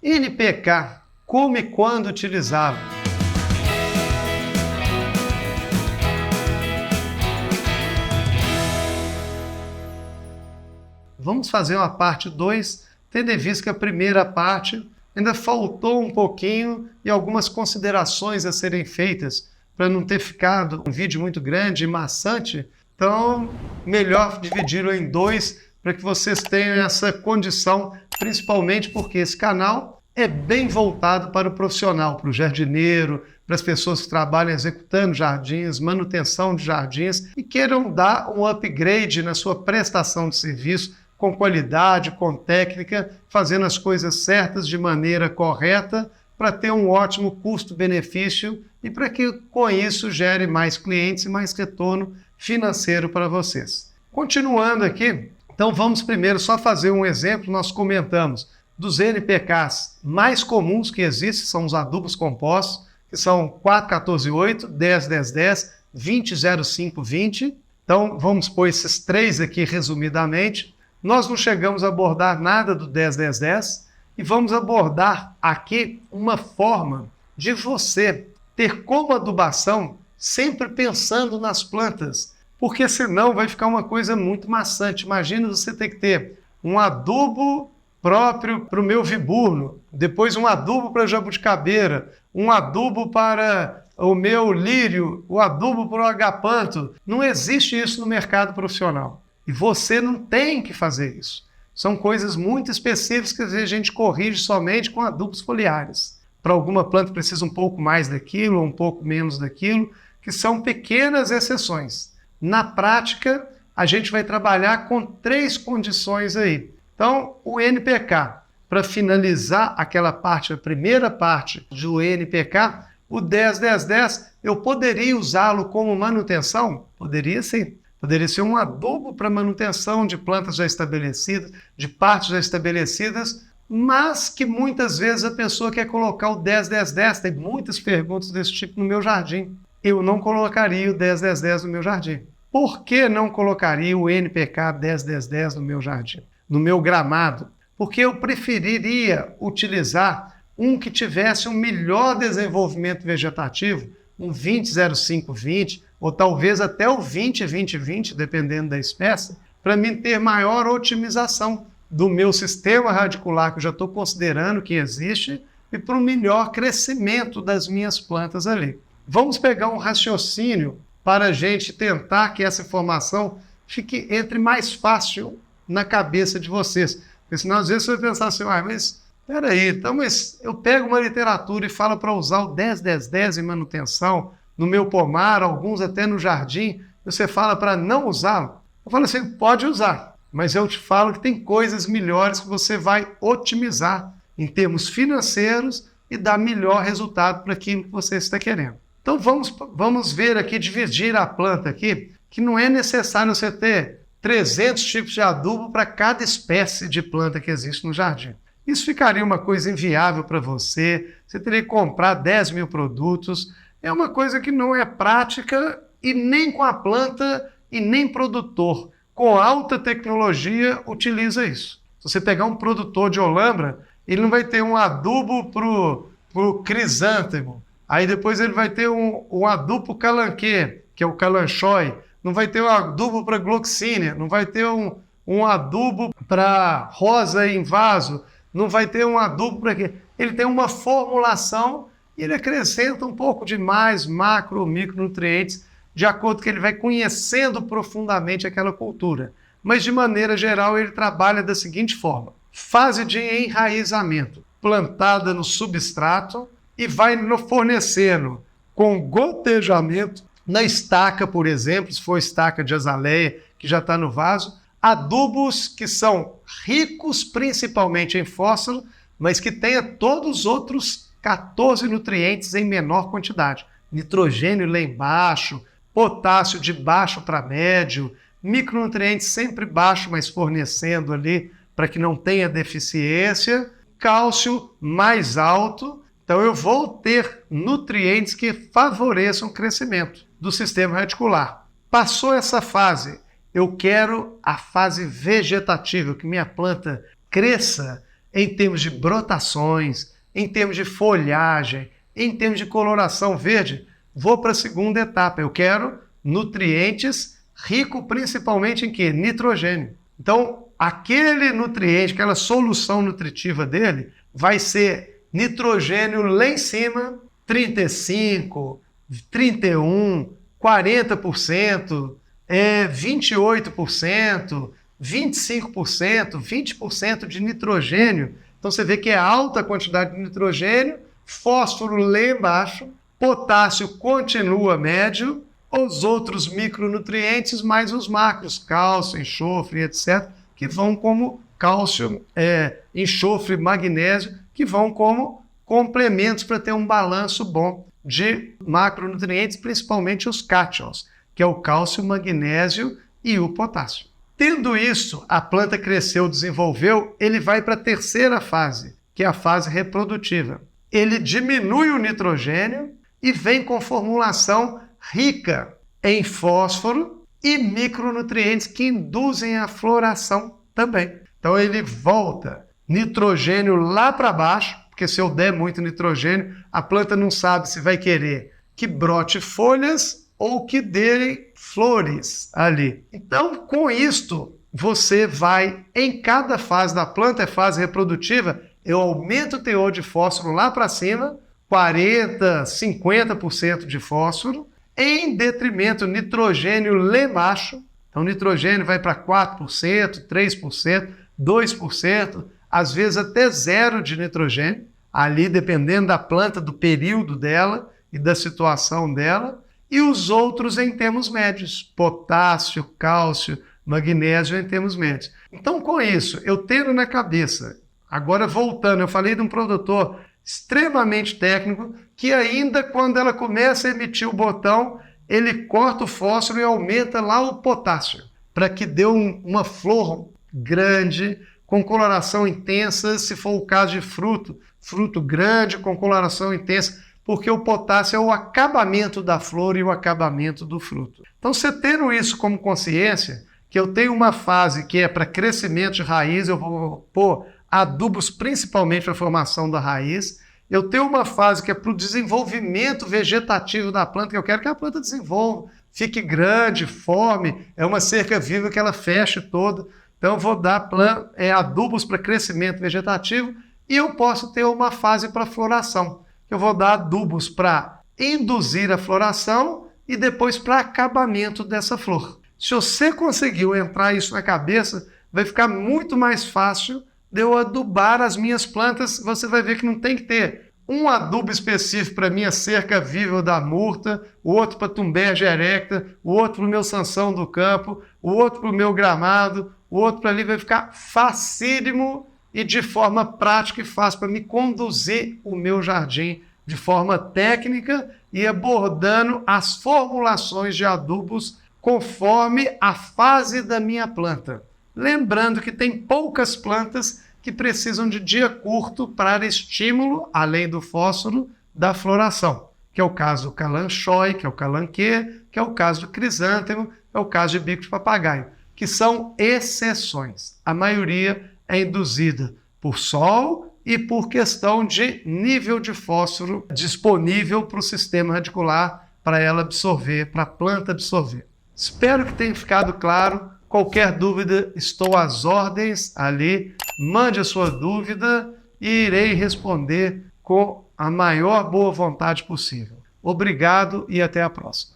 NPK, como e quando utilizá-lo? Vamos fazer uma parte 2, tendo em vista que a primeira parte ainda faltou um pouquinho e algumas considerações a serem feitas para não ter ficado um vídeo muito grande e maçante. Então, melhor dividi-lo em 2 para que vocês tenham essa condição, principalmente porque esse canal é bem voltado para o profissional, para o jardineiro, para as pessoas que trabalham executando jardins, manutenção de jardins e queiram dar um upgrade na sua prestação de serviço, com qualidade, com técnica, fazendo as coisas certas de maneira correta para ter um ótimo custo-benefício e para que com isso gere mais clientes e mais retorno financeiro para vocês. Continuando aqui, então vamos primeiro só fazer um exemplo. Nós comentamos dos NPKs mais comuns que existem, são os adubos compostos, que são 4-14-8, 10-10-10, 20-05-20. Então vamos pôr esses 3 aqui resumidamente. Nós não chegamos a abordar nada do 10-10-10 e vamos abordar aqui uma forma de você ter como adubação sempre pensando nas plantas, porque senão vai ficar uma coisa muito maçante. Imagina você ter que ter um adubo próprio para o meu viburno, depois um adubo para jabuticabeira, um adubo para o meu lírio, o adubo para o agapanto. Não existe isso no mercado profissional. E você não tem que fazer isso. São coisas muito específicas que a gente corrige somente com adubos foliares. Para alguma planta precisa um pouco mais daquilo, ou um pouco menos daquilo, que são pequenas exceções. Na prática, a gente vai trabalhar com 3 condições aí. Então, o NPK, para finalizar aquela parte, a primeira parte do NPK, o 10-10-10, eu poderia usá-lo como manutenção? Poderia sim. Poderia ser um adubo para manutenção de plantas já estabelecidas, de partes já estabelecidas, mas que muitas vezes a pessoa quer colocar o 10-10-10. Tem muitas perguntas desse tipo no meu jardim. Eu não colocaria o 10-10-10 no meu jardim. Por que não colocaria o NPK 10-10-10 no meu jardim, no meu gramado? Porque eu preferiria utilizar um que tivesse um melhor desenvolvimento vegetativo, um 20-05-20, ou talvez até o 20-20-20, dependendo da espécie, para mim ter maior otimização do meu sistema radicular, que eu já estou considerando que existe, e para um melhor crescimento das minhas plantas ali. Vamos pegar um raciocínio para a gente tentar que essa informação entre mais fácil na cabeça de vocês. Porque senão às vezes você vai pensar assim, mas espera aí, então, mas eu pego uma literatura e falo para usar o 10-10-10 em manutenção, no meu pomar, alguns até no jardim, você fala para não usá-lo. Eu falo assim, pode usar, mas eu te falo que tem coisas melhores que você vai otimizar em termos financeiros e dar melhor resultado para aquilo que você está querendo. Então vamos ver aqui, dividir a planta aqui, que não é necessário você ter 300 tipos de adubo para cada espécie de planta que existe no jardim. Isso ficaria uma coisa inviável para você, você teria que comprar 10 mil produtos. É uma coisa que não é prática e nem com a planta e nem produtor com alta tecnologia utiliza isso. Se você pegar um produtor de olambra, ele não vai ter um adubo para o crisântemo, aí depois ele vai ter um adubo para o calanquê, que é o calanchói, não vai ter um adubo para gloxínia, não vai ter um adubo para rosa em vaso, não vai ter um adubo para quê? Ele tem uma formulação e ele acrescenta um pouco de mais macro ou micronutrientes de acordo com que ele vai conhecendo profundamente aquela cultura. Mas, de maneira geral, ele trabalha da seguinte forma. Fase de enraizamento, plantada no substrato e vai fornecendo com gotejamento na estaca, por exemplo, se for estaca de azaleia, que já está no vaso, adubos que são ricos principalmente em fósforo, mas que tenha todos os outros 14 nutrientes em menor quantidade. Nitrogênio lá embaixo, potássio de baixo para médio, micronutrientes sempre baixo, mas fornecendo ali para que não tenha deficiência, cálcio mais alto. Então eu vou ter nutrientes que favoreçam o crescimento do sistema radicular. Passou essa fase, eu quero a fase vegetativa, que minha planta cresça em termos de brotações, em termos de folhagem, em termos de coloração verde, vou para a segunda etapa. Eu quero nutrientes ricos principalmente em quê? Nitrogênio. Então, aquele nutriente, aquela solução nutritiva dele, vai ser nitrogênio lá em cima, 35%, 31%, 40%, 28%, 25%, 20% de nitrogênio. Então você vê que é alta a quantidade de nitrogênio, fósforo lá embaixo, potássio continua médio, os outros micronutrientes mais os macros, cálcio, enxofre, etc., que vão como cálcio, enxofre, magnésio, que vão como complementos para ter um balanço bom de macronutrientes, principalmente os cátions, que é o cálcio, o magnésio e o potássio. Tendo isso, a planta cresceu, desenvolveu, ele vai para a terceira fase, que é a fase reprodutiva. Ele diminui o nitrogênio e vem com formulação rica em fósforo e micronutrientes que induzem a floração também. Então ele volta nitrogênio lá para baixo, porque se eu der muito nitrogênio, a planta não sabe se vai querer que brote folhas ou que dê flores ali. Então, com isto, você vai, em cada fase da planta, fase reprodutiva, eu aumento o teor de fósforo lá para cima, 40%, 50% de fósforo, em detrimento nitrogênio lá embaixo. Então, nitrogênio vai para 4%, 3%, 2%, às vezes até zero de nitrogênio, ali dependendo da planta, do período dela e da situação dela, e os outros em termos médios, potássio, cálcio, magnésio em termos médios. Então, com isso, eu tendo na cabeça, agora voltando, eu falei de um produtor extremamente técnico, que ainda quando ela começa a emitir o botão, ele corta o fósforo e aumenta lá o potássio, para que dê uma flor grande, com coloração intensa, se for o caso de fruto grande com coloração intensa, porque o potássio é o acabamento da flor e o acabamento do fruto. Então, você tendo isso como consciência, que eu tenho uma fase que é para crescimento de raiz, eu vou pôr adubos principalmente para a formação da raiz, eu tenho uma fase que é para o desenvolvimento vegetativo da planta, que eu quero que a planta desenvolva, fique grande, forme, é uma cerca viva que ela feche toda. Então, eu vou dar adubos para crescimento vegetativo e eu posso ter uma fase para floração. Eu vou dar adubos para induzir a floração e depois para acabamento dessa flor. Se você conseguiu entrar isso na cabeça, vai ficar muito mais fácil de eu adubar as minhas plantas. Você vai ver que não tem que ter um adubo específico para a minha cerca viva da murta, o outro para a Thunbergia erecta, o outro para o meu Sansão do campo, o outro para o meu gramado, o outro para ali. Vai ficar facílimo e de forma prática e fácil para me conduzir o meu jardim de forma técnica e abordando as formulações de adubos conforme a fase da minha planta. Lembrando que tem poucas plantas que precisam de dia curto para estímulo, além do fósforo, da floração, que é o caso do calanchoe, que é o calanquê, que é o caso do crisântemo, é o caso de bico de papagaio, que são exceções. A maioria é induzida por sol e por questão de nível de fósforo disponível para o sistema radicular, para ela absorver, para a planta absorver. Espero que tenha ficado claro. Qualquer dúvida, estou às ordens ali. Mande a sua dúvida e irei responder com a maior boa vontade possível. Obrigado e até a próxima.